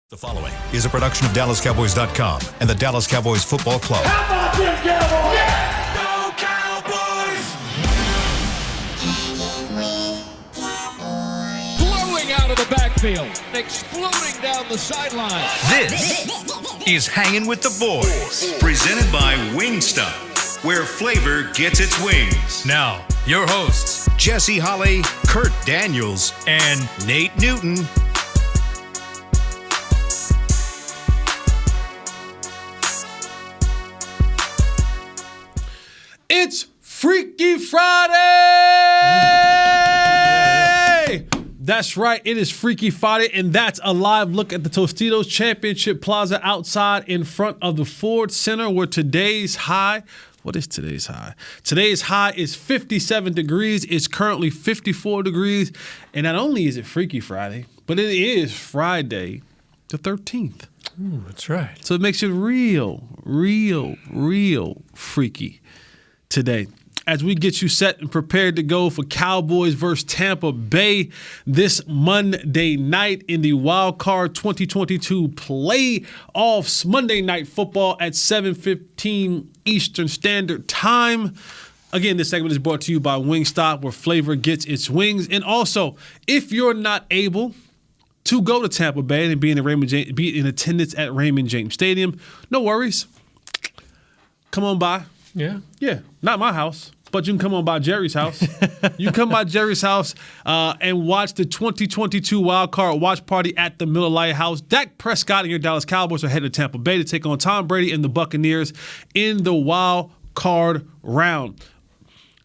The following is a production of DallasCowboys.com and the Dallas Cowboys Football Club. How about them Cowboys? Yeah! Go Cowboys! Blowing out of the backfield, exploding down the sideline. This is Hangin' with the Boys, presented by Wingstop, where flavor gets its wings. Now, your hosts, Jesse Holley, Kurt Daniels, and Nate Newton. It's Freaky Friday! That's right, it is Freaky Friday, and that's a live look at the Tostitos Championship Plaza outside in front of the Ford Center, where today's high, what is today's high? Today's high is 57 degrees. It's currently 54 degrees, and not only is it Freaky Friday, but it is Friday the 13th. Ooh, that's right. So it makes it real freaky today, as we get you set and prepared to go for Cowboys versus Tampa Bay this Monday night in the Wild Card 2022 playoffs. Monday Night Football at 7:15 Eastern Standard Time. Again, this segment is brought to you by Wingstop, where flavor gets its wings. And also, if you're not able to go to Tampa Bay and be in attendance at Raymond James Stadium, no worries. Come on by. Yeah. Yeah, not my house, but you can come on by Jerry's house. You can come by Jerry's house and watch the 2022 Wild Card Watch Party at the Miller Lite House. Dak Prescott and your Dallas Cowboys are headed to Tampa Bay to take on Tom Brady and the Buccaneers in the Wild Card round.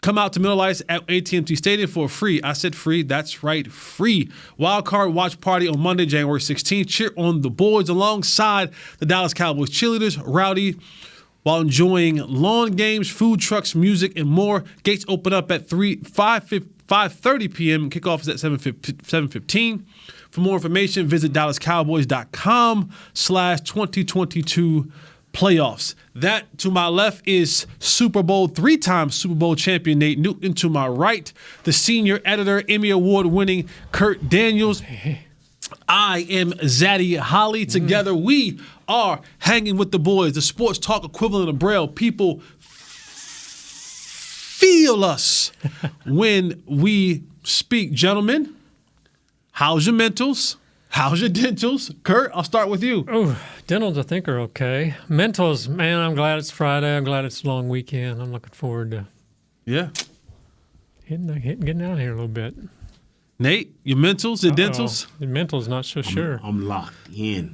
Come out to Miller Lite at AT&T Stadium for free. I said free. That's right, free. Wild Card Watch Party on Monday, January 16th. Cheer on the boys alongside the Dallas Cowboys cheerleaders, Rowdy, while enjoying lawn games, food trucks, music, and more. Gates open up at 5:30 p.m. Kickoff is at 7:15. For more information, visit DallasCowboys.com/2022 playoffs. That to my left is three-time Super Bowl champion Nate Newton. To my right, the senior editor, Emmy Award-winning Kurt Daniels. I am Zaddy Holly. Together, we are Hanging with the Boys, the sports talk equivalent of Braille. People feel us when we speak. Gentlemen, how's your mentals? How's your dentals? Kurt, I'll start with you. Oh, dentals I think are okay. Mentals, man, I'm glad it's Friday. I'm glad it's a long weekend. I'm looking forward to getting out of here a little bit. Nate, your mentals, your dentals? The mentals, not so sure. I'm locked in.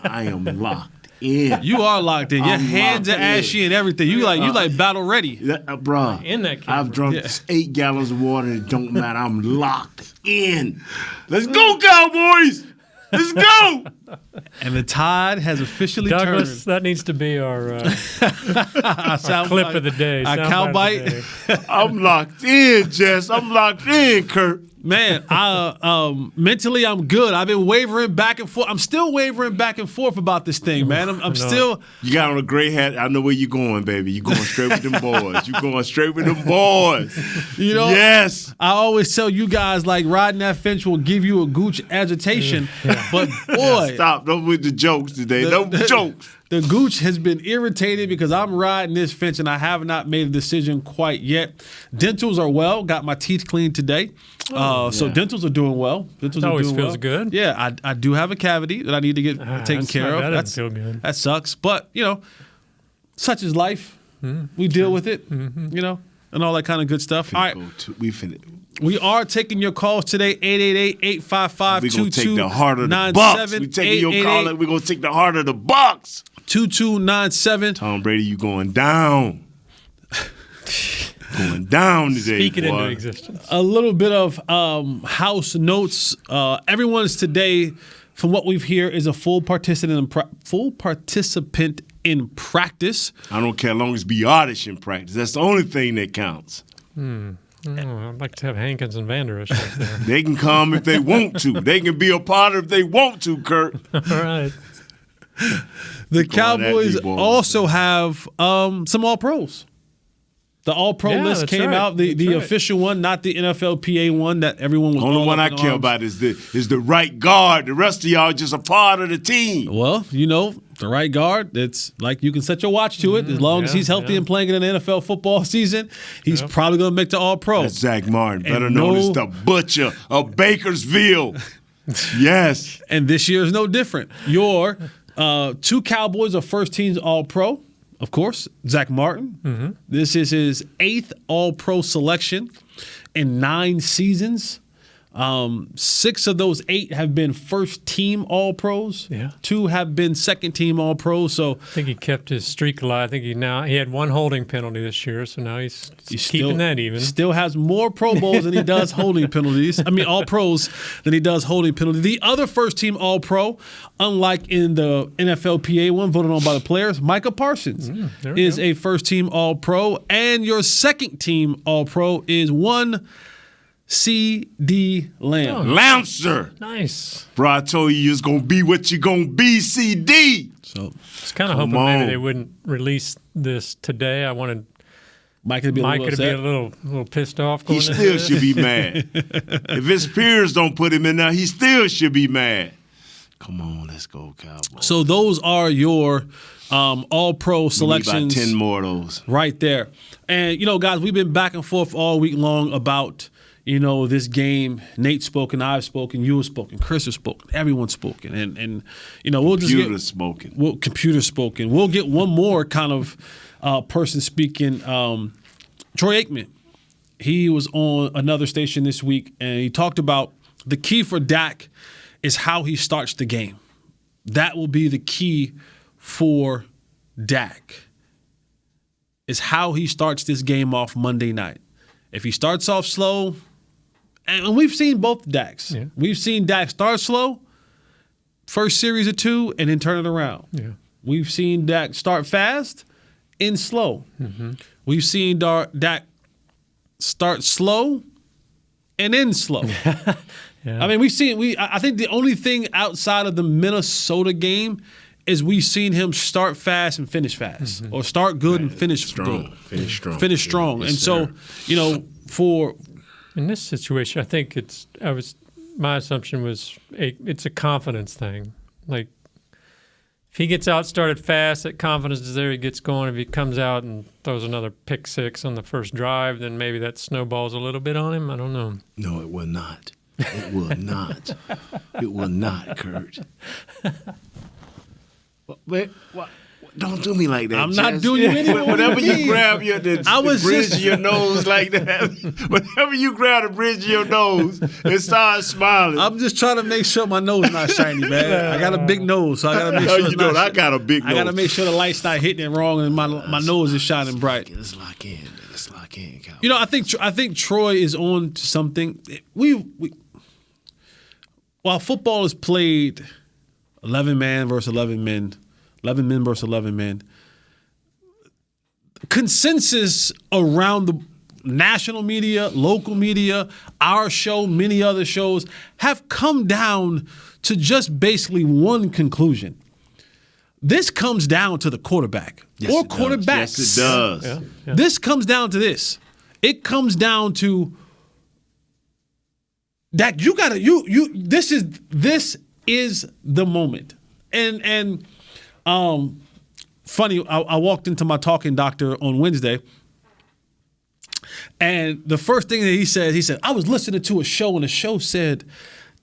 I am locked in. You are locked in. Your hands are ashy and everything. You like battle ready. Bruh, In that camera. I've drunk 8 gallons of water. It don't matter. I'm locked in. Let's go, Cowboys. Let's go. And the tide has officially Douglas, turned. that needs to be our Sound clip bite. of the day. Our sound cow bite of bite. the day. I'm locked in, Jess. I'm locked in, Kurt. Man, mentally I'm good. I've been wavering back and forth. I'm still wavering back and forth about this thing, man. I'm still. You got on a gray hat. I know where you're going, baby. You're going straight with them boys. You're going straight with them boys. You know, yes. I always tell you guys, like, riding that fence will give you a gooch agitation. But boy, Stop. Don't with the jokes today. No jokes. The gooch has been irritated because I'm riding this fence and I have not made a decision quite yet. Dentals are well. Got my teeth cleaned today. So dentals are doing well. Dentals always doing feels well. good. Yeah, I do have a cavity that I need to get taken care of. That doesn't feel good. That sucks. But, such is life. We deal with it, and all that kind of good stuff. All right. We are taking your calls today, 888-855-2297. We're going to take the heart of the Bucks. We're taking your call. We're going to take the heart of the Bucks. 2297. Tom Brady, you going down. Going down today, Speak it boy. into existence. A little bit of house notes. Everyone's today, from what we've heard, is a full participant in practice. I don't care as long as it be oddish in practice. That's the only thing that counts. I'd like to have Hankins and Vanderus right there. They can come if they want to. They can be a part if they want to, Kurt. All right. The Cowboys also have some All-Pros. The All-Pro Yeah, list that's came right. out, the That's right. official one, not the NFLPA one that everyone was Only all one up I in care arms. about is the right guard. The rest of y'all just a part of the team. Well, the right guard, it's like you can set your watch to it. As long as he's healthy and playing in an NFL football season, he's probably going to make the All-Pro. That's Zach Martin, better And known as the Butcher of Bakersville. Yes. And this year is no different. Your two Cowboys are first teams All-Pro, of course, Zach Martin. Mm-hmm. This is his 8th All-Pro selection in 9 seasons. 6 of those 8 have been first-team All-Pros. Yeah. 2 have been second-team All-Pros. So I think he kept his streak alive. I think he had 1 holding penalty this year, so now he's keeping that even. Still has more Pro Bowls than he does holding penalties. I mean, All-Pros than he does holding penalties. The other first-team All-Pro, unlike in the NFLPA one voted on by the players, Micah Parsons there we is go. a first-team All-Pro, and your second-team All-Pro is one C.D. Lamb. Lancer. Nice. Bro, I told you it's going to be what you going to be, CD. So I was kind of Come hoping maybe on. they wouldn't release this today. I wanted Mike could be a Mike little to be a upset. little pissed off. He Going into still this. should be mad. If his peers don't put him in there, he still should be mad. Come on, let's go, Cowboys. So those are your All-Pro We need selections. about 10 more of those. Right there. And, guys, we've been back and forth all week long about, this game. Nate's spoken, I've spoken, you have spoken, Chris has spoken, everyone's spoken. And we'll just Computer get spoken. computer spoken. We'll get one more kind of person speaking. Troy Aikman. He was on another station this week, and he talked about the key for Dak is how he starts the game. That will be the key for Dak, is how he starts this game off Monday night. If he starts off slow, and we've seen both Daks. Yeah. We've seen Dak start slow, first series of 2, and then turn it around. Yeah. We've seen Dak start fast and slow. We've seen Dak start slow and then slow. I mean, I think the only thing outside of the Minnesota game is we've seen him start fast and finish fast, or start good and finish Strong. good. Finish strong. Finish strong. Yes, And so, sir. for In this situation, I think my assumption was it's a confidence thing. Like, if he gets out started fast, that confidence is there, he gets going. If he comes out and throws another pick 6 on the first drive, then maybe that snowballs a little bit on him. I don't know. No, it will not. It will not. It will not, Kurt. Wait, what? Don't do me like that. I'm not Jess. doing you anymore. Whenever you grab I was the bridge just- of your nose like that, whenever you grab the bridge of your nose and start smiling. I'm just trying to make sure my nose not shiny, man. I got a big nose, so I got to make Oh, sure you know, I got a big nose. I got to make sure the light's not hitting it wrong and my nose is shining bright. Let's lock in. Let's lock in, Cowboy. I think Troy is on to something. While football is played 11 man versus 11 men, 11 men versus 11 men, consensus around the national media, local media, our show, many other shows have come down to just basically one conclusion. This comes down to the quarterback Yes, or it does. quarterbacks. Yes, it does. Yeah. This comes down to this. It comes down to Dak. You gotta This is the moment. And funny. I walked into my talking doctor on Wednesday, and the first thing that he said, I was listening to a show, and the show said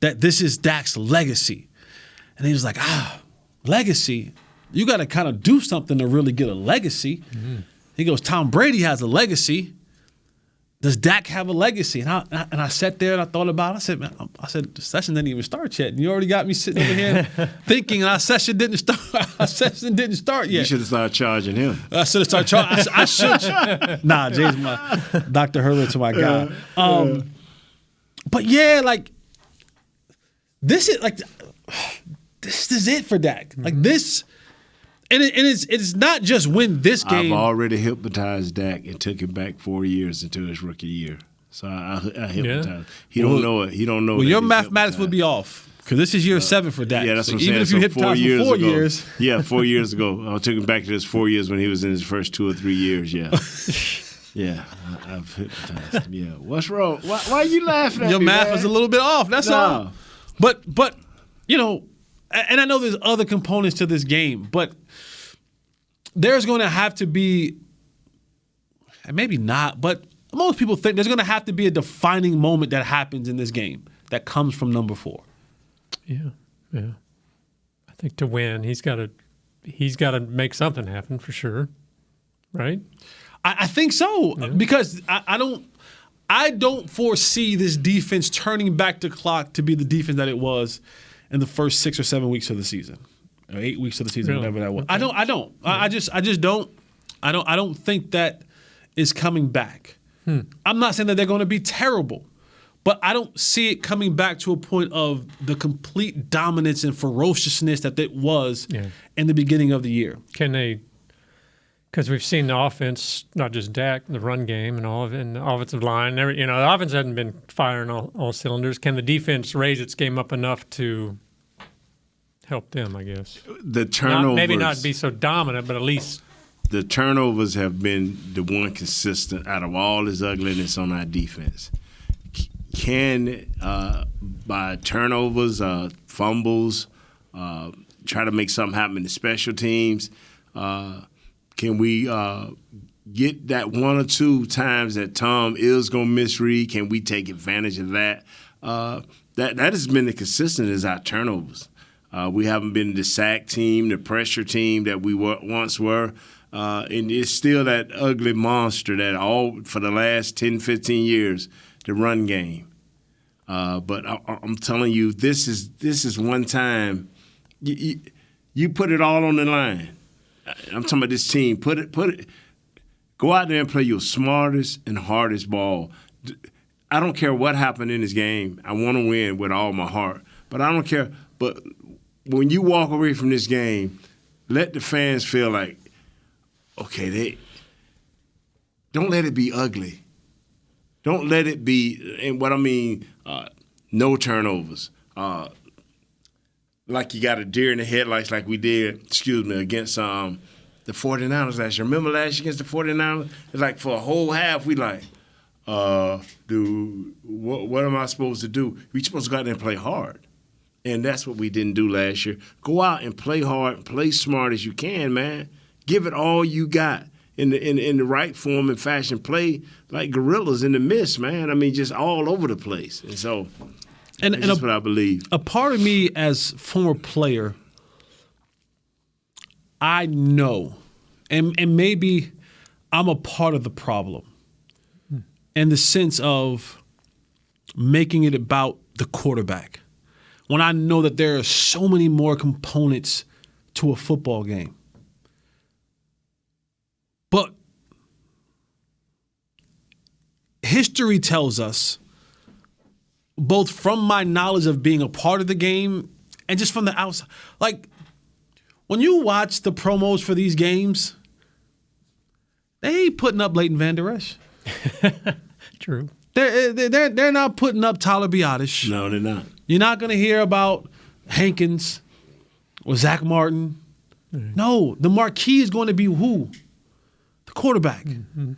that this is Dak's legacy, and he was like, legacy. You got to kind of do something to really get a legacy. Mm-hmm. He goes, Tom Brady has a legacy. Does Dak have a legacy? And I sat there and I thought about it. I said, the session didn't even start yet. And you already got me sitting over here thinking our session didn't start. Our session didn't start yet. You should have started charging him. I should have started charging. I should. Nah, Jay's my Dr. Hurwitz's my guy. But yeah, like this is it for Dak. Like this. And it's not just win this game. I've already hypnotized Dak and took him back 4 years until his rookie year. So I hypnotized. He don't know it. He don't know. Well, that your he's mathematics would hypnotized. be off because this is year 7 for Dak. Yeah, that's So what I'm saying. even if you hypnotized him for 4 years. Yeah, 4 years ago. I took him back to his 4 years when he was in his first 2 or 3 years, yeah. Yeah, I've hypnotized him. Yeah. What's wrong? Why are you laughing at Your me, math man? was a little bit off. That's all. No. But you know, and I know there's other components to this game, but there's going to have to be, and maybe not, but most people think there's going to have to be a defining moment that happens in this game that comes from number 4. Yeah. I think to win, he's got to make something happen for sure, right? I think so because I don't foresee this defense turning back the clock to be the defense that it was in the first 6 or 7 weeks of the season, or 8 weeks of the season, Really? whatever that was. Okay. I don't. I just don't. I don't think that is coming back. I'm not saying that they're going to be terrible, but I don't see it coming back to a point of the complete dominance and ferociousness that it was in the beginning of the year. Can they? Because we've seen the offense, not just Dak, the run game and all of it, and the offensive line. The offense hasn't been firing all cylinders. Can the defense raise its game up enough to help them? I guess The turnovers. maybe not be so dominant, but at least The turnovers have been the one consistent out of all this ugliness on our defense. Can by turnovers, fumbles, try to make something happen in the special teams? Can we get that 1 or 2 times that Tom is going to misread? Can we take advantage of that? That has been the consistent is our turnovers. We haven't been the sack team, the pressure team that we once were. And it's still that ugly monster that all for the last 10, 15 years, the run game. But I'm telling you, this is one time you put it all on the line. I'm talking about this team. Put it. Go out there and play your smartest and hardest ball. I don't care what happened in this game. I want to win with all my heart. But I don't care. But when you walk away from this game, let the fans feel like, okay, they don't let it be ugly. Don't let it be, and what I mean, no turnovers. Like you got a deer in the headlights like we did, against the 49ers last year. Remember last year against the 49ers? It's like for a whole half, we like, dude, what am I supposed to do? We're supposed to go out there and play hard. And that's what we didn't do last year. Go out and play hard, play smart as you can, man. Give it all you got in the right form and fashion. Play like gorillas in the mist, man. I mean, just all over the place. And so that's what I believe. A part of me as former player, I know, and maybe I'm a part of the problem in the sense of making it about the quarterback. When I know that there are so many more components to a football game. But history tells us, both from my knowledge of being a part of the game and just from the outside, like when you watch the promos for these games, they ain't putting up Leighton Vander Esch. true. They're not putting up Tyler Biadasz. No, they're not. You're not going to hear about Hankins or Zach Martin. No, the marquee is going to be who? The quarterback. Mm-hmm.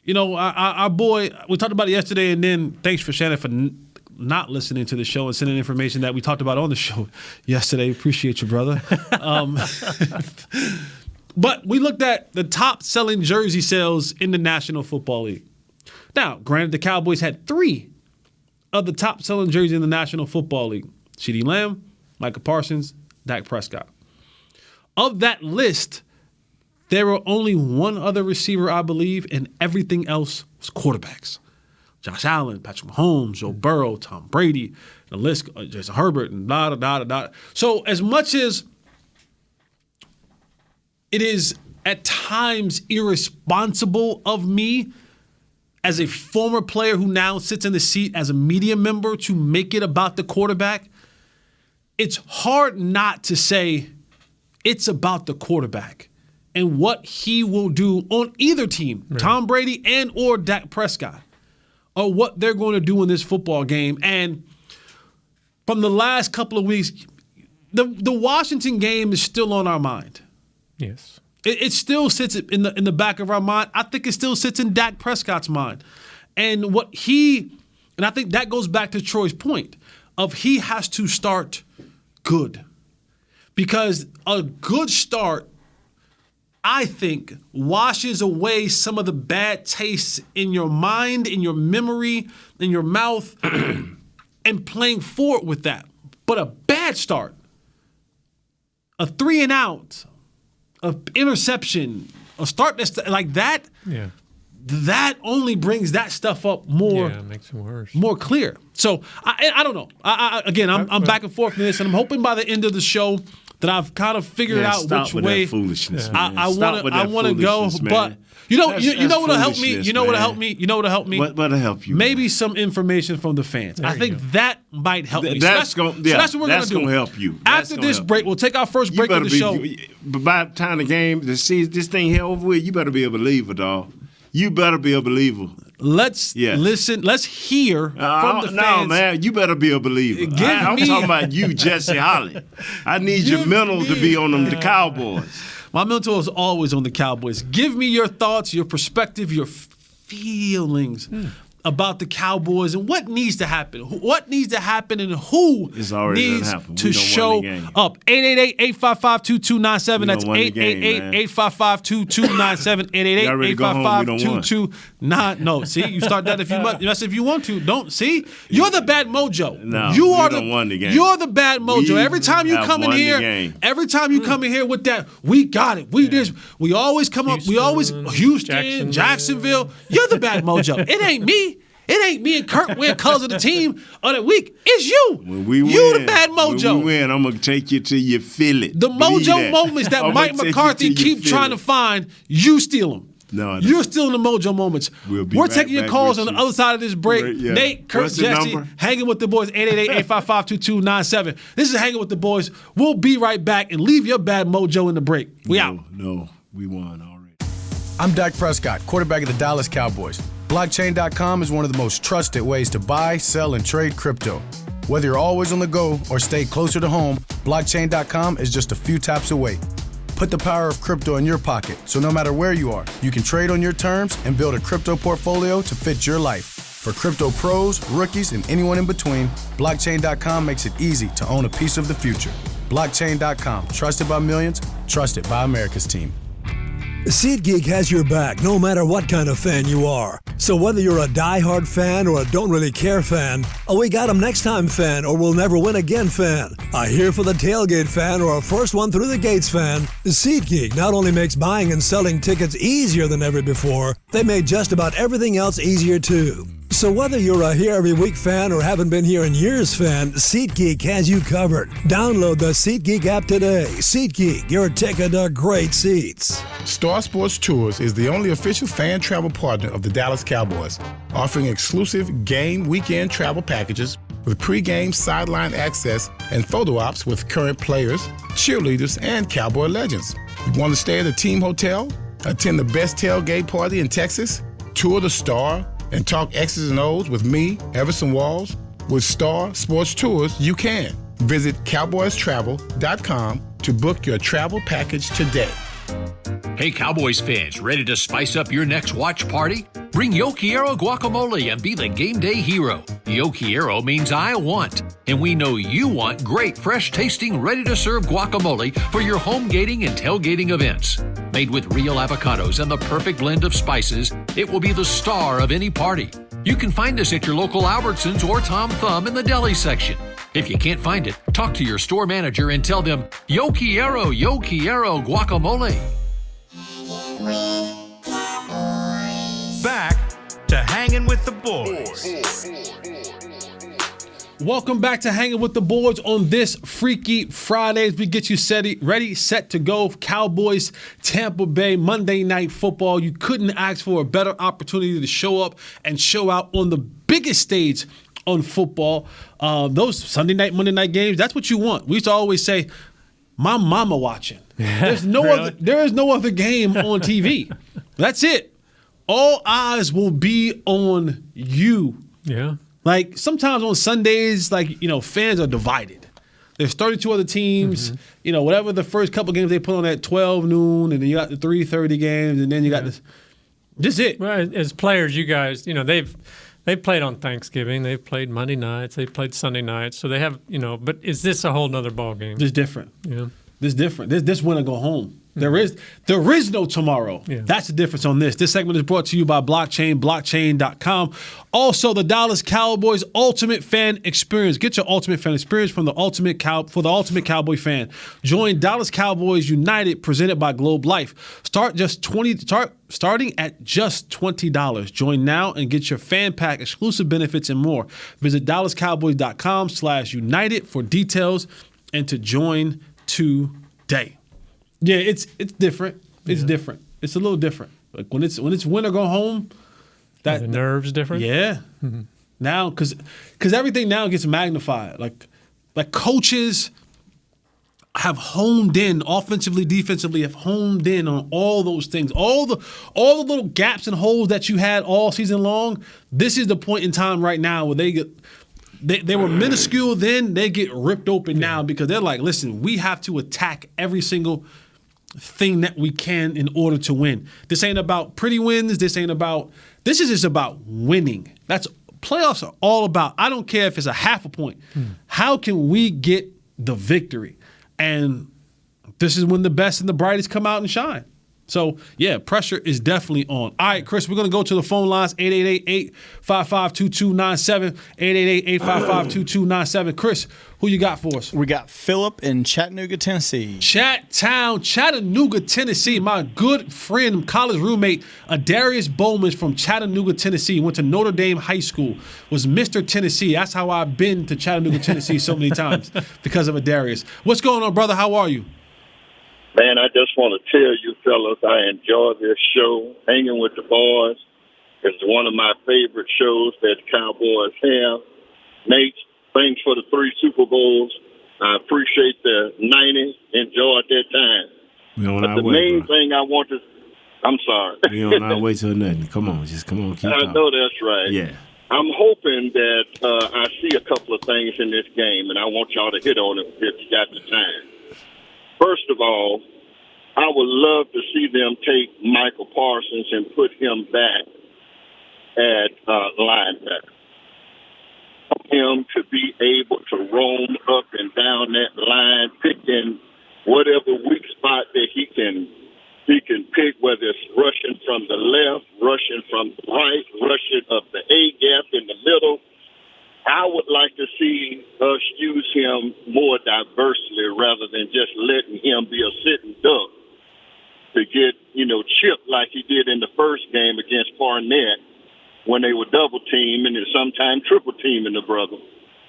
You know, our boy, we talked about it yesterday, and then thanks for Shannon for not listening to the show and sending information that we talked about on the show yesterday. Appreciate you, brother. But we looked at the top-selling jersey sales in the National Football League. Now, granted, the Cowboys had 3 of the top-selling jerseys in the National Football League. CeeDee Lamb, Micah Parsons, Dak Prescott. Of that list, there were only one other receiver, I believe, and everything else was quarterbacks. Josh Allen, Patrick Mahomes, Joe Burrow, Tom Brady, the list, Jason Herbert, and da-da-da-da-da. So as much as it is at times irresponsible of me as a former player who now sits in the seat as a media member to make it about the quarterback, it's hard not to say it's about the quarterback and what he will do on either team, right. Tom Brady and or Dak Prescott, or what they're going to do in this football game. And from the last couple of weeks, the Washington game is still on our mind. Yes. It still sits in the back of our mind. I think it still sits in Dak Prescott's mind. And I think that goes back to Troy's point of he has to start good. Because a good start, I think, washes away some of the bad tastes in your mind, in your memory, in your mouth, and playing forward with that. But a bad start, a 3 and out, an interception, a start that's like that, that only brings that stuff up more. Yeah, it makes it worse. More clear. So I don't know. I'm back and forth in this, and I'm hoping by the end of the show that I've kind of figured out which way that foolishness, I man. want to go. Man. But you know what'll help me. You know what'll help me. You know what'll help me. What'll help you? Maybe man? Some information from the fans. I think that might help me. That's what we're going to do. That's going to help you. After this break, we'll take our first break of the show. But by the time the game, this thing here over with, you better be a believer, dog. You better be a believer. Let's listen. Let's hear from the fans. No, man, you better be a believer. I'm talking about you, Jesse Holly. I need your mental to be on the Cowboys. My mental is always on the Cowboys. Give me your thoughts, your perspective, your feelings about the Cowboys and what needs to happen. What needs to happen and who needs to show up. 888-855-2297. That's 888-855-2297. 888-855-2297. No, see, you start that if you must. That's if you want to. Don't see. You're the bad mojo. No, you are won the game. You're the bad mojo. Every time you come in here, with that, we got it. We always come up. We always Houston, Jacksonville. You're the bad mojo. It ain't me. It ain't me and Kurt wearing colors of the team of the week. It's you. When we win, you the bad mojo. When we win, I'm going to take you till you feel it. The mojo moments that Mike McCarthy keep trying to find, you steal them. No, you're stealing the mojo moments. We're taking your calls on the other side of this break. Yeah. Nate, Kurt, Jesse, hanging with the boys, 888-855-2297. This is Hanging with the Boys. We'll be right back and leave your bad mojo in the break. We out. No, we won already. I'm Dak Prescott, quarterback of the Dallas Cowboys. Blockchain.com is one of the most trusted ways to buy, sell, and trade crypto. Whether you're always on the go or stay closer to home, Blockchain.com is just a few taps away. Put the power of crypto in your pocket, so no matter where you are, you can trade on your terms and build a crypto portfolio to fit your life. For crypto pros, rookies, and anyone in between, Blockchain.com makes it easy to own a piece of the future. Blockchain.com, trusted by millions, trusted by America's team. SeatGeek has your back no matter what kind of fan you are. So whether you're a die-hard fan or a don't really care fan, a we got 'em next time fan or we'll never win again fan, a here for the tailgate fan or a first one through the gates fan, SeatGeek not only makes buying and selling tickets easier than ever before, they made just about everything else easier too. So whether you're a here every week fan or haven't been here in years fan, SeatGeek has you covered. Download the SeatGeek app today. SeatGeek, your ticket to great seats. Star Sports Tours is the only official fan travel partner of the Dallas Cowboys, offering exclusive game weekend travel packages with pre-game sideline access and photo ops with current players, cheerleaders, and Cowboy legends. You want to stay at a team hotel, attend the best tailgate party in Texas, tour the Star, and talk X's and O's with me, Everson Walls? With Star Sports Tours, you can. Visit cowboystravel.com to book your travel package today. Hey Cowboys fans, ready to spice up your next watch party? Bring Yo Quiero guacamole and be the game day hero. Yo Quiero means I want, and we know you want great, fresh-tasting, ready-to-serve guacamole for your home gating and tailgating events. Made with real avocados and the perfect blend of spices, it will be the star of any party. You can find us at your local Albertsons or Tom Thumb in the deli section. If you can't find it, talk to your store manager and tell them, Yo Quiero guacamole. Back to Hanging with the Boys. Welcome back to Hanging with the Boys on this Freaky Friday as we get you ready, set to go. Cowboys, Tampa Bay, Monday Night Football. You couldn't ask for a better opportunity to show up and show out on the biggest stage on football. Those Sunday night, Monday night games, that's what you want. We used to always say, my mama watching. There's no other. There is no other game on TV. That's it. All eyes will be on you. Yeah. Like sometimes on Sundays, fans are divided. There's 32 other teams. You know, whatever the first couple games they put on at 12 noon, and then you got the 3:30 games, and then you got this. Just it. Well, as players, you guys, you know, they've played on Thanksgiving, they've played Monday nights, they've played Sunday nights, so they have, you know. But is this a whole nother ball game? This different. Yeah. This different. This win or go home. There is no tomorrow. Yeah. That's the difference on this. This segment is brought to you by Blockchain, blockchain.com. Also, the Dallas Cowboys Ultimate Fan Experience. Get your Ultimate Fan Experience for the Ultimate Cowboy fan. Join Dallas Cowboys United, presented by Globe Life. Starting at just $20. Join now and get your fan pack, exclusive benefits, and more. Visit DallasCowboys.com/United for details and to join today. Yeah, it's different. It's different. It's a little different. Like when it's win or go home, the nerves different. Yeah. Now, because everything now gets magnified. Like coaches have honed in offensively, defensively, have honed in on all those things, all the little gaps and holes that you had all season long. This is the point in time right now where they were minuscule then, they get ripped open now because they're like, listen, we have to attack every single thing that we can in order to win. This ain't about pretty wins. This is just about winning. That's playoffs are all about. I don't care if it's a half a point. How can we get the victory? And this is when the best and the brightest come out and shine. So, yeah, pressure is definitely on. All right, Chris, we're going to go to the phone lines, 888-855-2297, 888-855-2297. Chris, who you got for us? We got Philip in Chattanooga, Tennessee. Chattanooga, Tennessee. My good friend, college roommate, Darius Bowman from Chattanooga, Tennessee. Went to Notre Dame High School, was Mr. Tennessee. That's how I've been to Chattanooga, Tennessee so many times because of Darius. What's going on, brother? How are you? Man, I just want to tell you fellas, I enjoy this show. Hanging with the Boys is one of my favorite shows that the Cowboys have. Nate, thanks for the 3 Super Bowls. I appreciate the 90s. Enjoyed that time. But the main thing I want to... I'm sorry. We on our way to nothing. Come on, keep talking. I know that's right. Yeah. I'm hoping that I see a couple of things in this game, and I want y'all to hit on it if you got the time. First of all, I would love to see them take Michael Parsons and put him back at linebacker. Him to be able to roam up and down that line, picking whatever weak spot that he can pick, whether it's rushing from the left, rushing from the right, rushing up the A-gap in the middle. I would like to see us use him more diversely rather than just letting him be a sitting duck to get, chipped like he did in the first game against Barnett when they were double teaming and sometimes triple teaming the brother.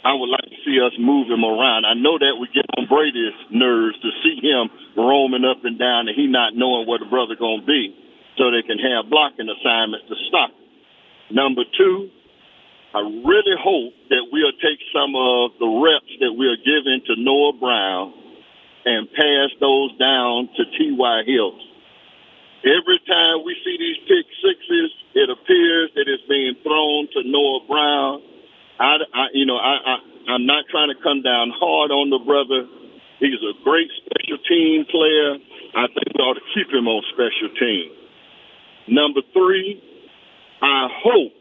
I would like to see us move him around. I know that would get on Brady's nerves to see him roaming up and down and he not knowing where the brother going to be so they can have blocking assignments to stop him. Number 2, I really hope that we'll take some of the reps that we're giving to Noah Brown and pass those down to T.Y. Hilton. Every time we see these pick sixes, it appears that it's being thrown to Noah Brown. I'm not trying to come down hard on the brother. He's a great special team player. I think we ought to keep him on special team. Number 3, I hope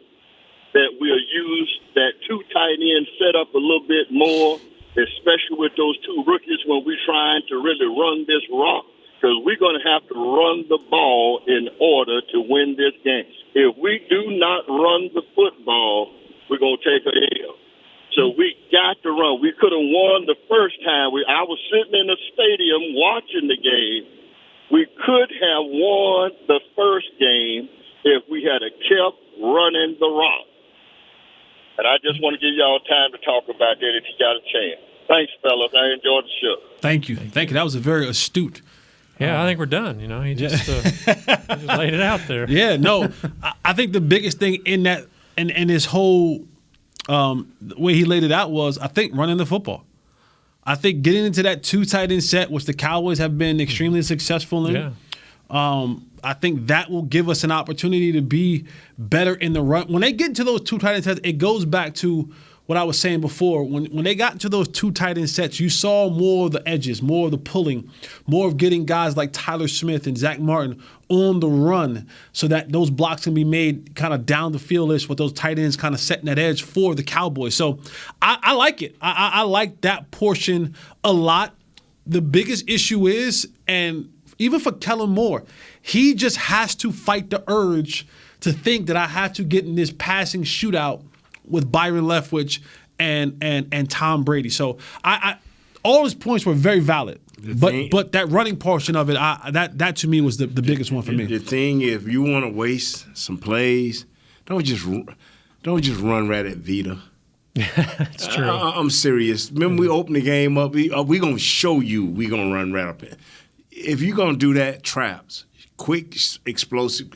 that we'll use that 2 tight end setup a little bit more, especially with those 2 rookies when we're trying to really run this rock, because we're going to have to run the ball in order to win this game. If we do not run the football, we're going to take a L. So we got to run. We could have won the first time. I was sitting in the stadium watching the game. We could have won the first game if we had kept running the rock. And I just want to give y'all time to talk about that if you got a chance. Thanks, fellas. I enjoyed the show. Thank you. That was a very astute. Yeah, I think we're done. He just, just laid it out there. Yeah, no. I think the biggest thing in that and his whole the way he laid it out was, I think, running the football. I think getting into that 2 tight end set, which the Cowboys have been extremely successful in. Yeah. I think that will give us an opportunity to be better in the run. When they get into those 2 tight end sets, it goes back to what I was saying before. When they got into those two tight end sets, you saw more of the edges, more of the pulling, more of getting guys like Tyler Smith and Zach Martin on the run so that those blocks can be made kind of down the field-ish with those tight ends kind of setting that edge for the Cowboys. So I like it. I like that portion a lot. The biggest issue is, and even for Kellen Moore, he just has to fight the urge to think that I have to get in this passing shootout with Byron Leftwich and Tom Brady. So I all his points were very valid. But that running portion of it, that to me was the biggest one for me. The thing, if you want to waste some plays, don't just run right at Vita. It's true. I'm serious. Remember, we opened the game up. We gonna show you. We gonna run right up. If you're gonna do that, traps, quick, explosive,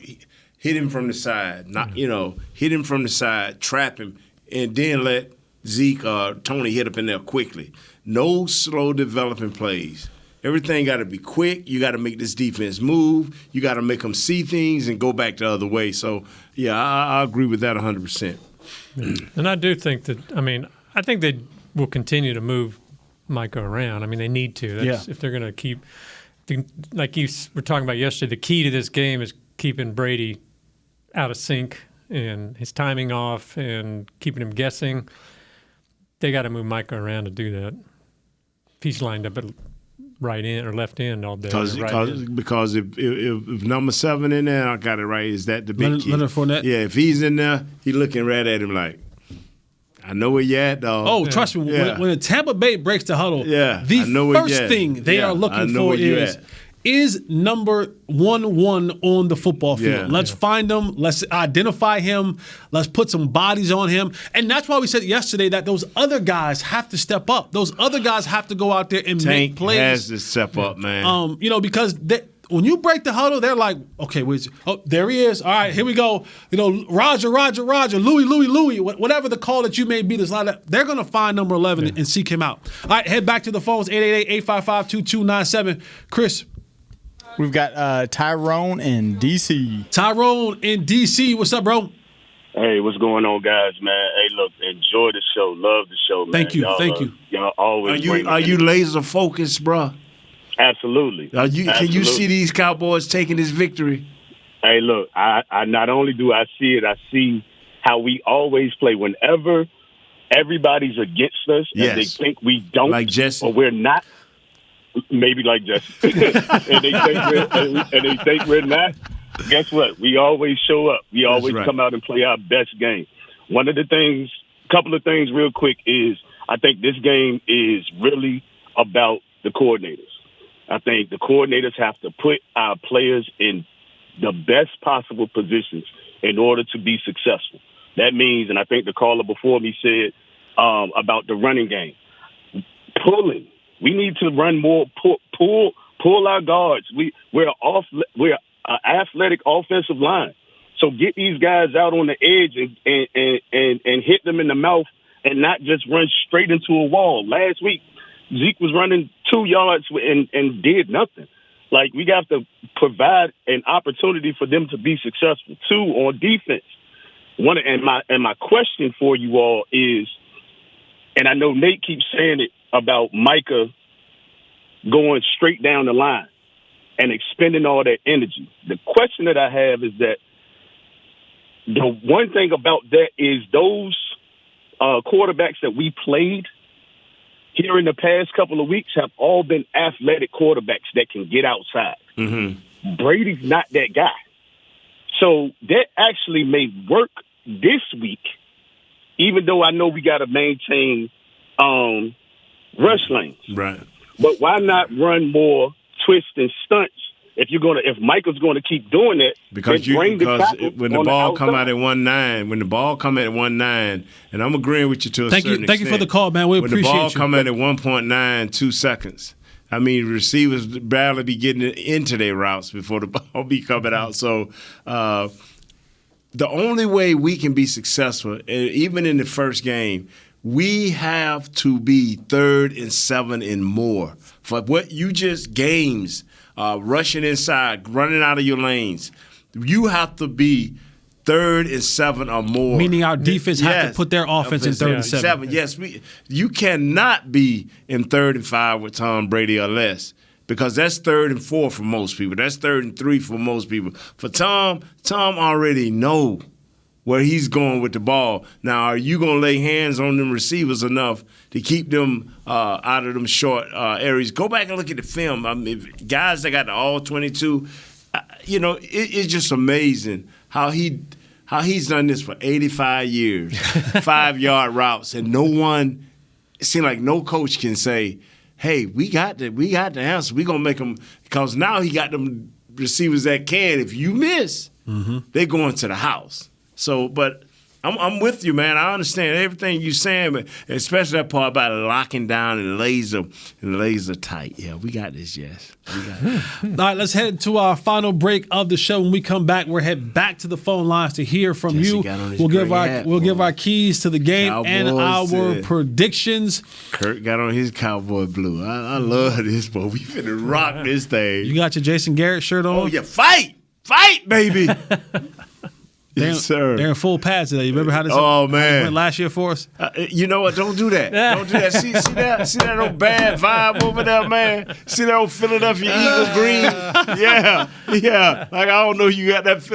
hit him from the side. Hit him from the side, trap him, and then let Zeke or Tony hit up in there quickly. No slow developing plays. Everything got to be quick. You got to make this defense move. You got to make them see things and go back the other way. So, yeah, I agree with that 100%. And I do think that, I think they will continue to move Micah around. They need to. If they're going to keep, like you were talking about yesterday, the key to this game is keeping Brady out of sync and his timing off and keeping him guessing. They got to move Micah around to do that. If he's lined up at right end or left end all day. Because if number 7 in there, I got it right, is that the big key? Leonard Fournette? Yeah, if he's in there, he looking right at him like, I know where you at, dog. Oh, trust me, when the Tampa Bay breaks the huddle, the first thing they are looking for is number 1-1 on the football field. Let's find him. Let's identify him. Let's put some bodies on him. And that's why we said yesterday that those other guys have to step up. Those other guys have to go out there and make plays. Has to step up, man. Because when you break the huddle, they're like, okay, there he is. All right, here we go. Roger, Louis, whatever the call that you may be, they're going to find number 11 and seek him out. All right, head back to the phones, 888-855-2297. Chris. We've got Tyrone in D.C. Tyrone in D.C. What's up, bro? Hey, what's going on, guys, man? Hey, look, enjoy the show. Love the show, man. Thank you. Y'all always Are you laser focused, bro? Absolutely. Can you see these Cowboys taking this victory? Hey, look, I not only do I see it, I see how we always play. Whenever everybody's against us and they think we don't, like Jesse, or we're not, maybe like Jesse, and they think we're not. Guess what? We always show up. We always come out and play our best game. Couple of things real quick is I think this game is really about the coordinators. I think the coordinators have to put our players in the best possible positions in order to be successful. That means, and I think the caller before me said about the running game, pulling. We need to run more, pull our guards. We're an athletic offensive line. So get these guys out on the edge and hit them in the mouth and not just run straight into a wall. Last week, Zeke was running 2 yards and did nothing. Like, we got to provide an opportunity for them to be successful. 2, on defense. My question for you all is, and I know Nate keeps saying it about Micah going straight down the line and expending all that energy. The question that I have is that the one thing about that is those quarterbacks that we played here in the past couple of weeks have all been athletic quarterbacks that can get outside. Mm-hmm. Brady's not that guy. So that actually may work this week, even though I know we got to maintain rush lanes. Right. But why not run more twists and stunts if Michael's going to keep doing it? Because when the ball come out at 1.9, and I'm agreeing with you to a certain extent. Thank you for the call, man. We appreciate you. When the ball come out at 1.92 seconds, receivers barely be getting into their routes before the ball be coming out. So the only way we can be successful, even in the first game, we have to be 3rd and 7 and more. For what you just games, rushing inside, running out of your lanes, you have to be 3rd and 7 or more. Meaning our defense has to put their offense in 3rd and 7. Yes, you cannot be in 3rd and 5 with Tom Brady or less, because that's 3rd and 4 for most people. That's 3rd and 3 for most people. For Tom already know where he's going with the ball. Now, are you going to lay hands on them receivers enough to keep them out of them short areas? Go back and look at the film. I mean, guys that got the all 22, it's just amazing how he's done this for 85 years, 5-yard routes, and it seems like no coach can say, hey, we got the answer. We're going to make them, because now he got them receivers that can. If you miss, they're going to the house. So, but I'm with you, man. I understand everything you're saying, but especially that part about locking down and laser tight. Yeah, we got this, Jess. We got it. All right, let's head to our final break of the show. When we come back, we'll head back to the phone lines to hear from Jesse you. We'll give our keys to the game Cowboys and our predictions. Kurt got on his cowboy blue. I love this, boy. We finna rock this thing. You got your Jason Garrett shirt on? Oh yeah, fight, baby. Yes, sir. They're in full pads today. You remember how this went last year for us? You know what? Don't do that. Don't do that. See that old bad vibe over there, man? See that old Philadelphia Eagles green? Yeah. Like, I don't know you got that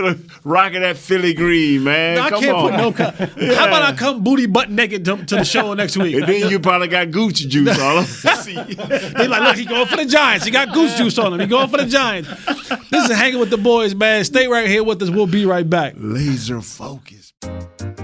rocking that Philly green, man. No, I come can't on. put no How about I come booty butt naked to the show next week? And then you probably got Gucci juice all over. They like, look, he going for the Giants. He got goose juice on him. He going for the Giants. This is Hanging with the Boys, man. Stay right here with us. We'll be right back. Laser focus.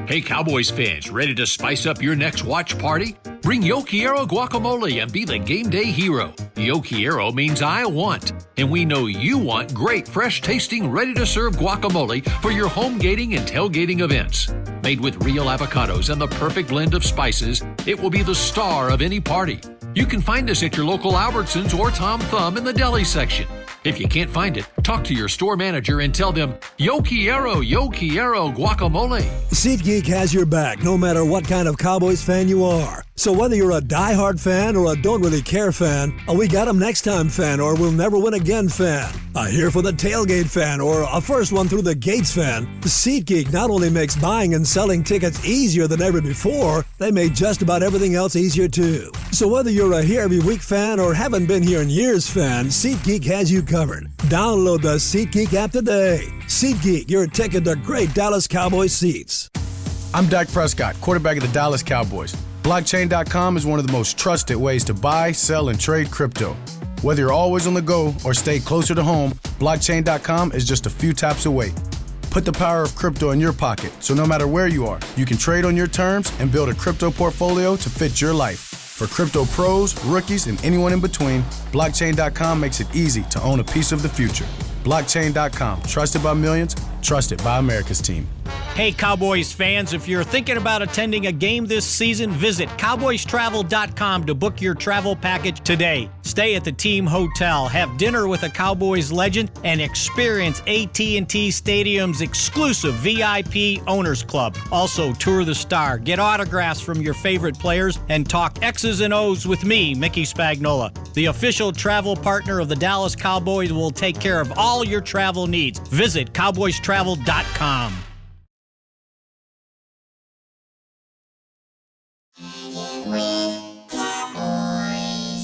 Hey, Cowboys fans, ready to spice up your next watch party? Bring Yo Quiero guacamole and be the game day hero. Yo Quiero means I want, and we know you want great, fresh-tasting, ready-to-serve guacamole for your home gating and tailgating events. Made with real avocados and the perfect blend of spices, it will be the star of any party. You can find us at your local Albertsons or Tom Thumb in the deli section. If you can't find it, talk to your store manager and tell them, Yo Quiero guacamole. SeatGeek has your back no matter what kind of Cowboys fan you are. So whether you're a diehard fan or a don't really care fan, a we got 'em next time fan or we'll never win again fan, a here for the tailgate fan or a first one through the gates fan, SeatGeek not only makes buying and selling tickets easier than ever before, they made just about everything else easier too. So whether you're a here every week fan or haven't been here in years fan, SeatGeek has you covered. Download the SeatGeek app today. SeatGeek, your ticket to great Dallas Cowboys seats. I'm Dak Prescott, quarterback of the Dallas Cowboys. Blockchain.com is one of the most trusted ways to buy, sell, and trade crypto. Whether you're always on the go or stay closer to home, Blockchain.com is just a few taps away. Put the power of crypto in your pocket, so no matter where you are, you can trade on your terms and build a crypto portfolio to fit your life. For crypto pros, rookies, and anyone in between, Blockchain.com makes it easy to own a piece of the future. Blockchain.com, trusted by millions, trusted by America's team. Hey, Cowboys fans, if you're thinking about attending a game this season, visit cowboystravel.com to book your travel package today. Stay at the team hotel, have dinner with a Cowboys legend, and experience AT&T Stadium's exclusive VIP Owners Club. Also, tour the Star, get autographs from your favorite players, and talk X's and O's with me, Mickey Spagnola. The official travel partner of the Dallas Cowboys will take care of all your travel needs. Visit cowboystravel.com.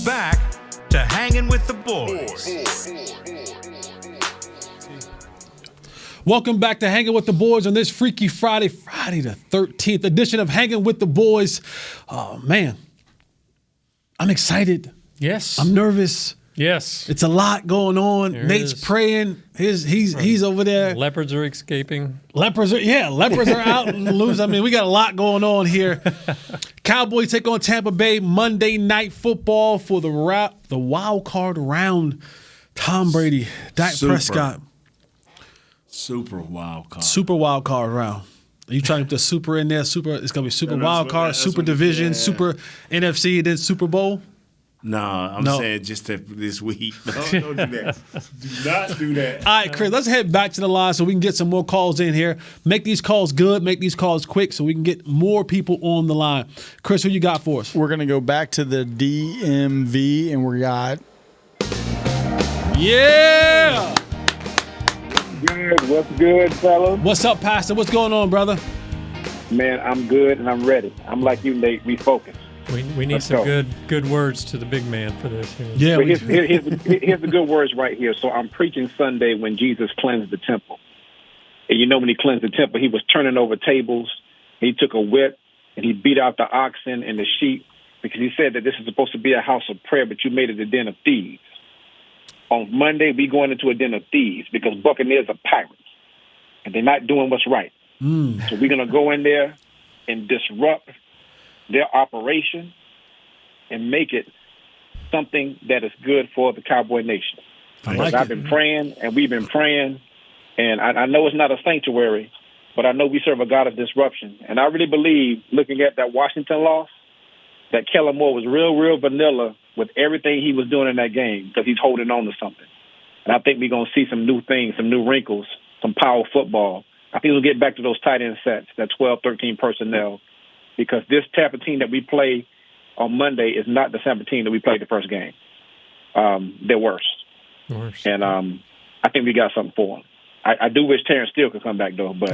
Back to Hanging with the Boys. Welcome back to Hanging with the Boys on this Freaky Friday the 13th edition of Hanging with the Boys. Oh, man. I'm excited. Yes. I'm nervous. Yes. It's a lot going on. Nate's praying. He's over there. Leopards are escaping. Leopards are out and loose. I mean, we got a lot going on here. Cowboys take on Tampa Bay Monday Night Football for the wild card round. Tom Brady, Dak Prescott. Super wild card. Super wild card round. Are you trying to put the super in there? Super. It's gonna be super wild card, super division, super NFC, and then Super Bowl. No, I'm saying just this week. Don't do that. Do not do that. All right, Chris, let's head back to the line so we can get some more calls in here. Make these calls good, make these calls quick so we can get more people on the line. Chris, who you got for us? We're going to go back to the DMV, and we got... Yeah! good? What's good, fellas? What's up, Pastor? What's going on, brother? Man, I'm good and I'm ready. I'm like you, Nate. We focus. We need Let's some go. good words to the big man for this. Yeah. But here's the good words right here. So I'm preaching Sunday when Jesus cleansed the temple. And you know when he cleansed the temple, he was turning over tables. He took a whip and he beat out the oxen and the sheep because he said that this is supposed to be a house of prayer, but you made it a den of thieves. On Monday, we going into a den of thieves because Buccaneers are pirates and they're not doing what's right. So we're going to go in there and disrupt their operation and make it something that is good for the Cowboy Nation. Because I've been praying and we've been praying, and I know it's not a sanctuary, but I know we serve a God of disruption. And I really believe, looking at that Washington loss, that Kellen Moore was real vanilla with everything he was doing in that game because he's holding on to something. And I think we're going to see some new things, some new wrinkles, some power football. I think we'll get back to those tight end sets, that 12, 13 personnel, because this type of team that we play on Monday is not the type of team that we played the first game. They're worse. And I think we got something for them. I do wish Terrence Steele could come back, though, but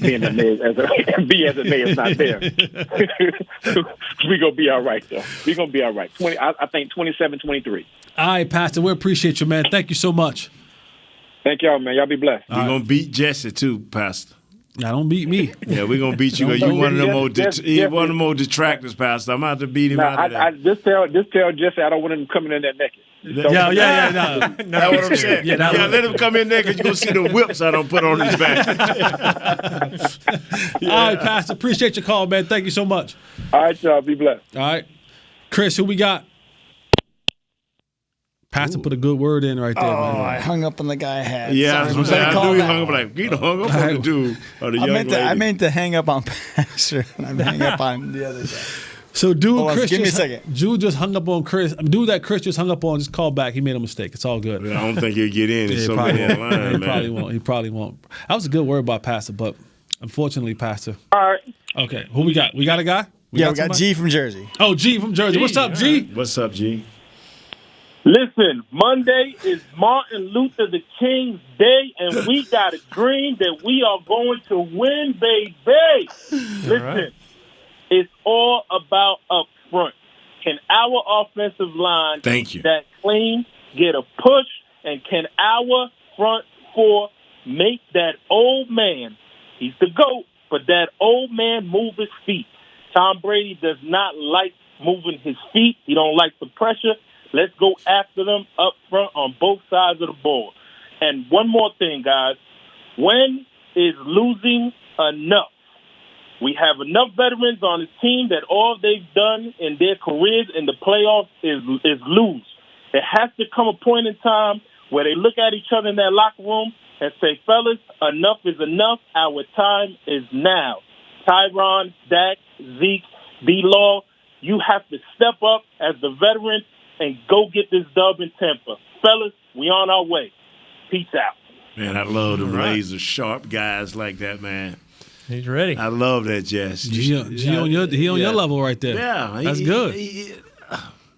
being as it may, it's not there. We're going to be all right, though. We're going to be all right. I think 27-23. All right, Pastor. We appreciate you, man. Thank you so much. Thank y'all, man. Y'all be blessed. We're going to beat Jesse, too, Pastor. Now, don't beat me. Yeah, we're going to beat you because you're one of the more detractors, Pastor. I'm going to have to beat him out of that. I just tell Jesse I don't want him coming in there naked. Yeah. That's what I'm saying. Yeah, let him come in there because you're going to see the whips I don't put on his back. All right, Pastor. Appreciate your call, man. Thank you so much. All right, y'all. Be blessed. All right. Chris, who we got? Pastor put a good word in right there, man. I hung up on the guy I had. Yeah, I was going to say, I knew he hung up on the dude or the young lady. I meant to hang up on Pastor, and I hung up on the other guy. So, Chris, give me a second. Dude just hung up on Chris. Dude that Chris just hung up on just called back. He made a mistake. It's all good. I don't think he'll get in. It's so many in line, man. He probably won't. That was a good word by Pastor, but unfortunately, Pastor. All right. Okay, who we got? We got a guy? We got G from Jersey. Oh, G from Jersey. What's up, G? What's up, G? Listen, Monday is Martin Luther the King's Day, and we got a dream that we are going to win, baby. Listen, it's all about up front. Can our offensive line that clean get a push, and can our front four make that old man, he's the GOAT, but that old man move his feet? Tom Brady does not like moving his feet. He don't like the pressure. Let's go after them up front on both sides of the ball. And one more thing, guys. When is losing enough? We have enough veterans on this team that all they've done in their careers in the playoffs is lose. There has to come a point in time where they look at each other in that locker room and say, fellas, enough is enough. Our time is now. Tyron, Dak, Zeke, D-Law, you have to step up as the veterans and go get this dub in Tampa. Fellas, we on our way. Peace out. Man, I love them laser sharp guys like that, man. He's ready. I love that, Jess. He on your level right there. Yeah. That's good.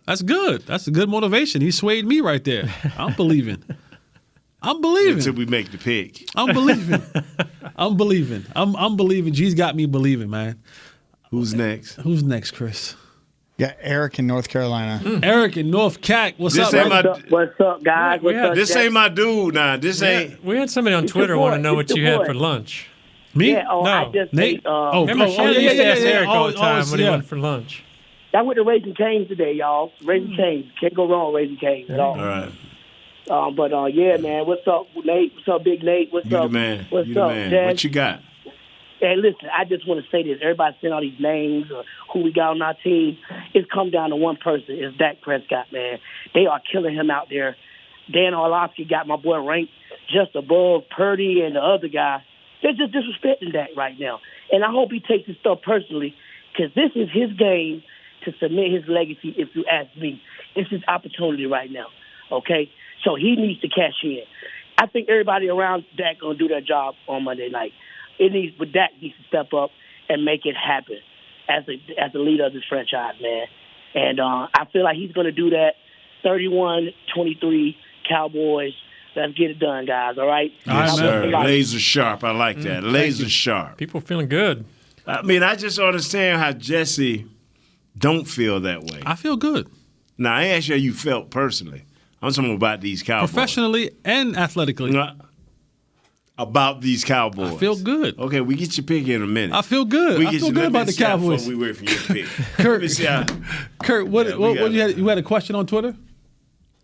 That's good. That's a good motivation. He swayed me right there. I'm believing. Until we make the pick. I'm believing. I'm believing. G's got me believing, man. Who's next? Who's next, Chris? Got Eric in North Carolina. Eric in North Cac. What's up, What's up, guys? This ain't my dude now. This ain't. We had somebody on Twitter want to know what you had for lunch. Me? Yeah, I just Nate. Remember Shannon used to ask Eric all the time what he wanted for lunch. I went to Raising Cane's today, y'all. Raising Cane's. Can't go wrong with Raising Cane's at all. All right. Yeah, man. What's up, Nate? What's up, Big Nate? What's You up? the man. What's You the up, man. Jazz? What you got? Hey, listen, I just want to say this. Everybody saying all these names or who we got on our team. It's come down to one person. It's Dak Prescott, man. They are killing him out there. Dan Orlovsky got my boy ranked just above Purdy and the other guy. They're just disrespecting Dak right now. And I hope he takes his stuff personally because this is his game to cement his legacy, if you ask me. It's his opportunity right now, okay? So he needs to cash in. I think everybody around Dak going to do their job on Monday night. But Dak needs to step up and make it happen as the leader of this franchise, man. And I feel like he's going to do that. 31-23 Cowboys. Let's get it done, guys. All right? Yes, sir. Laser sharp. I like that. Laser sharp. People feeling good. I mean, I just understand how Jesse don't feel that way. I feel good. Now, I ain't ask you how you felt personally. I'm talking about these Cowboys. Professionally and athletically. About these Cowboys. I feel good. Okay, we get your pick in a minute. I feel good. I feel good about the Cowboys. We wait for your pick. Kurt, you had a question on Twitter?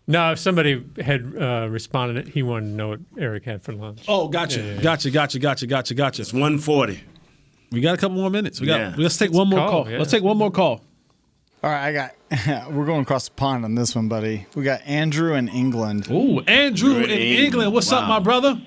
No, if somebody had responded, he wanted to know what Eric had for lunch. Oh, gotcha. Gotcha. It's 1:40. We got a couple more minutes. Let's take one more call. Yeah. Let's take one more call. All right, we're going across the pond on this one, buddy. We got Andrew in England. Ooh, Andrew in England. What's up, my brother?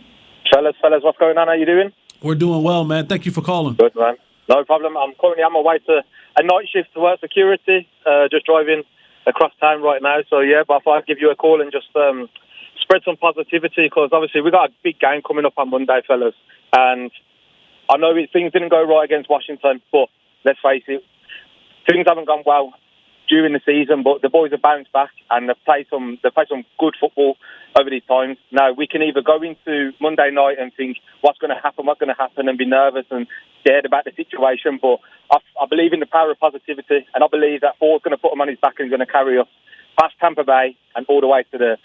Fellas, what's going on? How you doing? We're doing well, man. Thank you for calling. Good, man. No problem. I'm currently on my way to a night shift to work security, just driving across town right now. So, yeah, but I thought I'd give you a call and just spread some positivity because, obviously, we got a big game coming up on Monday, fellas. And I know things didn't go right against Washington, but let's face it, things haven't gone well during the season, but the boys have bounced back and they've played some good football over these times. Now, we can either go into Monday night and think, what's going to happen, and be nervous and scared about the situation, but I believe in the power of positivity, and I believe that Ford's going to put him on his back and he's going to carry us past Tampa Bay and all the way to the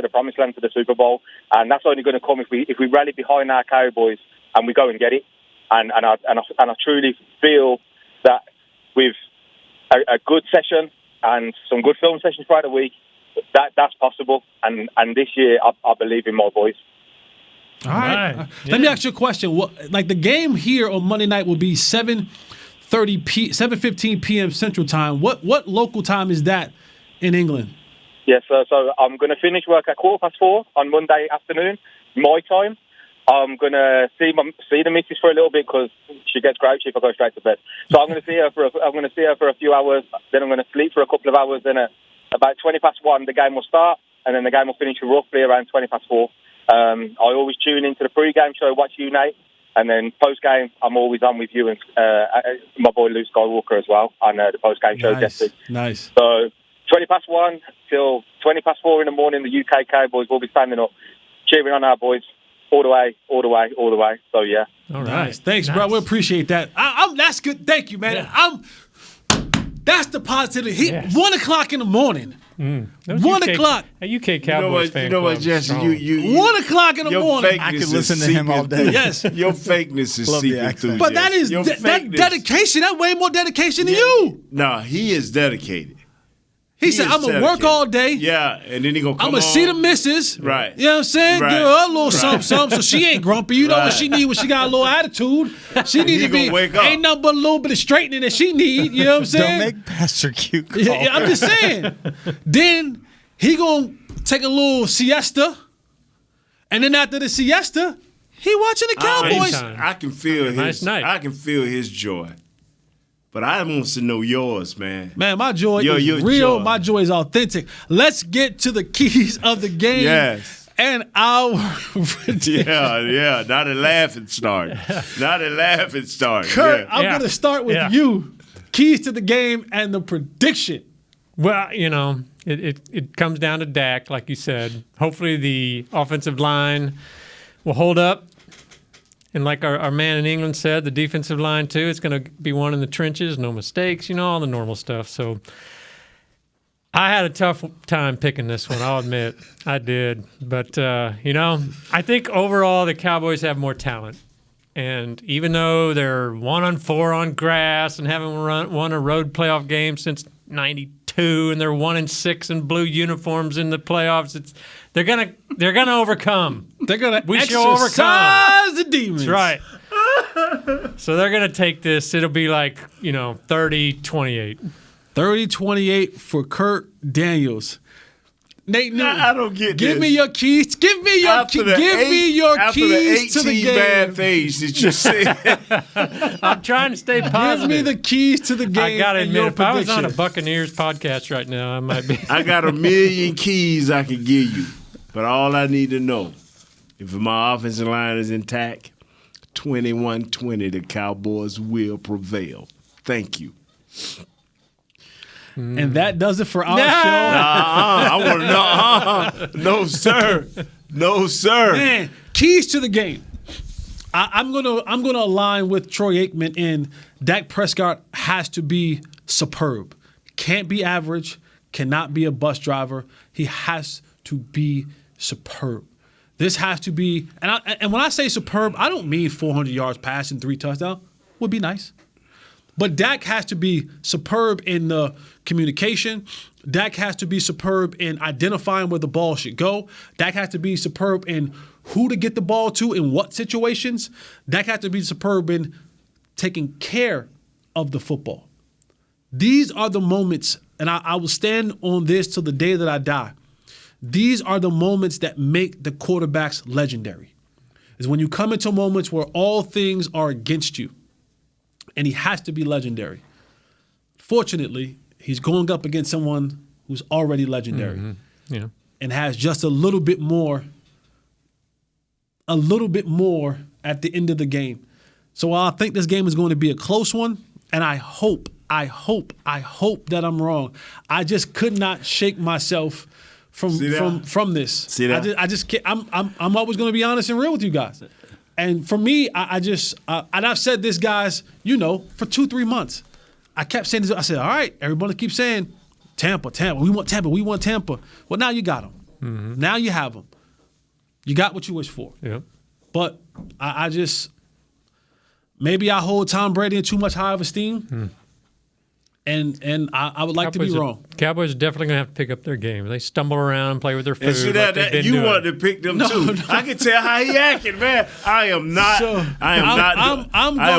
promised land, to the Super Bowl, and that's only going to come if we rally behind our Cowboys and we go and get it. And I truly feel that with a good session and some good film sessions throughout the week, that's possible. And this year, I believe in my boys. All right. Let me ask you a question. The game here on Monday night will be 7:15 p.m. Central Time. What local time is that in England? Yes, so I'm going to finish work at 4:15 on Monday afternoon, my time. I'm going to see the missus for a little bit because she gets grouchy if I go straight to bed. So I'm going to see her for a few hours. Then I'm going to sleep for a couple of hours. Then at about 1:20 the game will start, and then the game will finish roughly around 4:20. I always tune into the pre-game show, watch you, Nate, and then post-game I'm always on with you and my boy Luke Skywalker as well on the post-game show. Jesse. Nice. So 1:20 till 4:20 in the morning, the UK Cowboys will be standing up, cheering on our boys. All the way. So, yeah. All right. Nice. Thanks, bro. We appreciate that. That's good. Thank you, man. Yeah. That's the positivity. Yes. 1 o'clock in the morning. 1 o'clock. A UK Cowboys fan. You know what, Jesse? You 1 o'clock in the morning. I could listen to him all day. Yes. Your fakeness is seeping through. But that is that dedication. That's way more dedication than you. No, he is dedicated. He said, I'm going to work all day. Yeah, and then he going to come I'm going to see the missus. Right. You know what I'm saying? Right. Give her a little something so she ain't grumpy. You know what she need when she got a little attitude? She need to be, wake up. ain't nothing but a little bit of straightening that she need. You know what I'm saying? Don't make Pastor Q call. Yeah, I'm just saying. Then he going to take a little siesta. And then after the siesta, he watching the Cowboys. I can feel I can feel his joy. But I want to know yours, man. Man, my joy is real. Joy. My joy is authentic. Let's get to the keys of the game. Yes. And our Yeah. Not a laughing start. Kurt, I'm going to start with you. Keys to the game and the prediction. Well, it comes down to Dak, like you said. Hopefully the offensive line will hold up. And like our man in England said, the defensive line, too, it's going to be one in the trenches, no mistakes, all the normal stuff. So I had a tough time picking this one, I'll admit. I did. But, I think overall the Cowboys have more talent. And even though they're 1-4 on grass and haven't won a road playoff game since 92, and they're 1-6 in blue uniforms in the playoffs, they're gonna overcome. They're gonna exercise the demons. That's right. So they're gonna take this. It'll be like 30-28. 30-28 for Kurt Daniels. Nate Newton, I don't get Give this. me your keys. Give me your keys to the game. Bad things that you said. I'm trying to stay positive. Give me the keys to the game. I gotta admit, if I was prediction. on a Buccaneers podcast right now, I might be. I got 1,000,000 keys I can give you, but all I need to know, if my offensive line is intact, 21-20, the Cowboys will prevail. Thank you. And that does it for our show. I want to know. No, sir. No, sir. Man, keys to the game. I'm gonna align with Troy Aikman in Dak Prescott has to be superb. Can't be average. Cannot be a bus driver. He has to be superb. This has to be, and when I say superb, I don't mean 400 yards passing, 3 touchdowns. Would be nice. But Dak has to be superb in the communication. Dak has to be superb in identifying where the ball should go. Dak has to be superb in who to get the ball to in what situations. Dak has to be superb in taking care of the football. These are the moments, and I will stand on this till the day that I die. These are the moments that make the quarterbacks legendary. Is when you come into moments where all things are against you, and he has to be legendary. Fortunately, he's going up against someone who's already legendary and has just a little bit more at the end of the game. So I think this game is going to be a close one, and I hope that I'm wrong. I just could not shake myself from this. See that? I just can't. I'm always going to be honest and real with you guys. And for me, I just and I've said this, guys, for 2-3 months. I kept saying this. I said, all right, everybody keeps saying Tampa. We want Tampa. Well, now you got them. Mm-hmm. Now you have them. You got what you wish for. Yeah. But I just maybe I hold Tom Brady in too much high of esteem. And I would like to be wrong. Cowboys are definitely going to have to pick up their game. They stumble around and play with their food. And see that you wanted to pick them too. No. I can tell how he acting, man. I am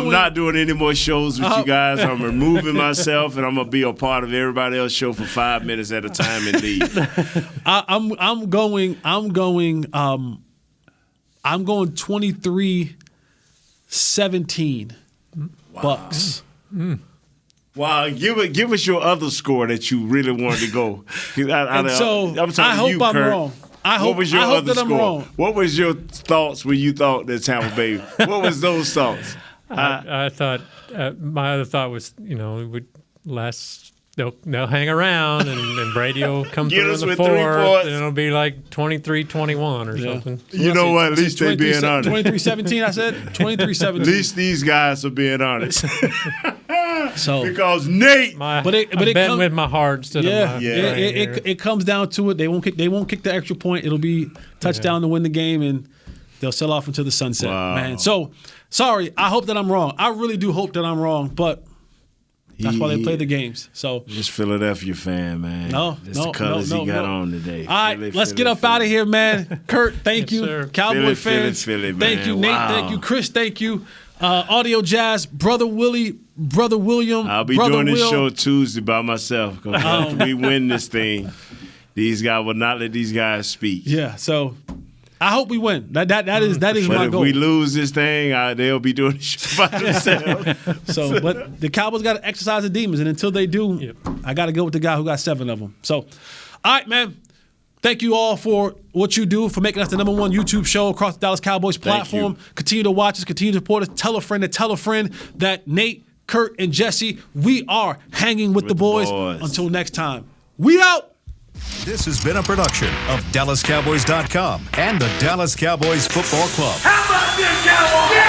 not doing any more shows with you guys. I'm removing myself, and I'm gonna be a part of everybody else's show for 5 minutes at a time and leave. I'm going 23-17 Bucks. Wow, give us your other score that you really wanted to go. I hope I'm wrong. What was your other score? I'm wrong. What was your thoughts when you thought that Tampa Bay? What was those thoughts? I thought my other thought was it would last. They'll hang around and Brady will come through in the fourth, and it'll be like 23-21 or something. You know what? At least they being honest. 23-17, I said 23-17. At least these guys are being honest. So because Nate, but it with my heart instead of my brain. It comes down to it. They won't kick the extra point. It'll be touchdown to win the game, and they'll sell off into the sunset. Wow. Man, so sorry. I hope that I'm wrong. I really do hope that I'm wrong, but. That's why they play the games. So just Philadelphia fan, man. That's the colors he got on today. All right, let's get up out of here, man. Kurt, thank you. Sir. Cowboy fans, Philly, man. thank you. Nate, thank you. Chris, thank you. Audio Jazz, Brother Willie, Brother William. I'll be doing this show Tuesday by myself because after we win this thing, these guys will not let these guys speak. Yeah, so I hope we win. That is my goal. But if we lose this thing, they'll be doing the show by themselves. But the Cowboys got to exercise the demons, and until they do, I got to go with the guy who got 7 of them. So, all right, man. Thank you all for what you do, for making us the #1 YouTube show across the Dallas Cowboys platform. Continue to watch us. Continue to support us. Tell a friend that Nate, Kurt, and Jesse, we are hanging with the boys. Until next time, we out. This has been a production of DallasCowboys.com and the Dallas Cowboys Football Club. How about this, Cowboys?